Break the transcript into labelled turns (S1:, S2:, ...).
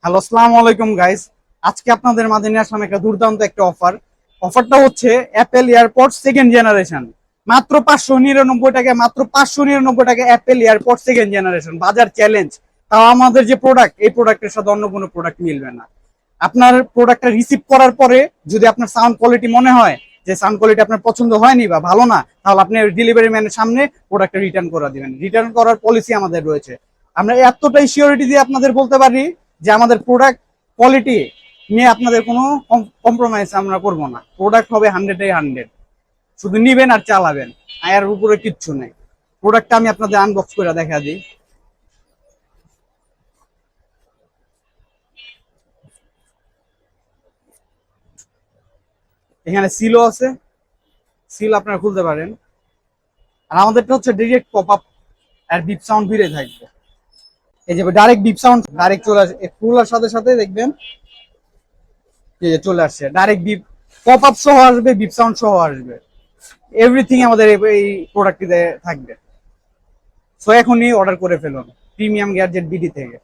S1: Hello, আসসালামু আলাইকুম guys. আজকে আপনাদের মাঝে নিয়ে আসলাম একটা দুর্দান্ত একটা অফারটা হচ্ছে অ্যাপেল এয়ারপডস সেকেন্ড জেনারেশন। মাত্র 599 টাকায়, মাত্র 599 টাকায় অ্যাপেল এয়ারপডস সেকেন্ড জেনারেশন, বাজার চ্যালেঞ্জ। তাও আমাদের যে প্রোডাক্ট, এই প্রোডাক্টের সাথে অন্য কোনো প্রোডাক্ট মিলবে না। আপনার প্রোডাক্টটা রিসিভ করার পরে যদি আপনার সাউন্ড কোয়ালিটি মনে হয় যে সাউন্ড কোয়ালিটি আপনার পছন্দ হয়নি বা ভালো না, তাহলে আপনি ডেলিভারি ম্যানের সামনে প্রোডাক্টটা রিটার্ন করে দিবেন। রিটার্ন করার পলিসি আমাদের রয়েছে। আমরা এতটাই সিওরিটি দিয়ে আপনাদের বলতে পারি যে আমাদের প্রোডাক্ট কোয়ালিটি নিয়ে আপনাদের কোনো কম্প্রোমাইজ আমরা করব না। প্রোডাক্ট হবে 100-100, শুধু নিবেন আর চালাবেন, এর উপরে কিচ্ছু নেই। প্রোডাক্টটা আমি আপনাদের আনবক্স করে দেখা দিই। এখানে সিলও আছে, সিল আপনারা খুলতে পারেন। আর আমাদেরটা হচ্ছে ডিরেক্ট পপ আপ আর বিপ সাউন্ড ফিরে থাকবে। এই যে ডাইরেক্ট বিপ সাউন্ড ডাইরেক্ট চলে আসে, খোলার সাথে সাথে দেখবেন যে চলে আসছে ডাইরেক্ট বিপ, পপ আপ সহ আসবে, বিপ সাউন্ড সহ আসবে। এভরিথিং আমাদের এই প্রোডাক্টটিতে থাকবে। সো এখনই অর্ডার করে ফেলুন প্রিমিয়াম গ্যাজেট বিডি থেকে।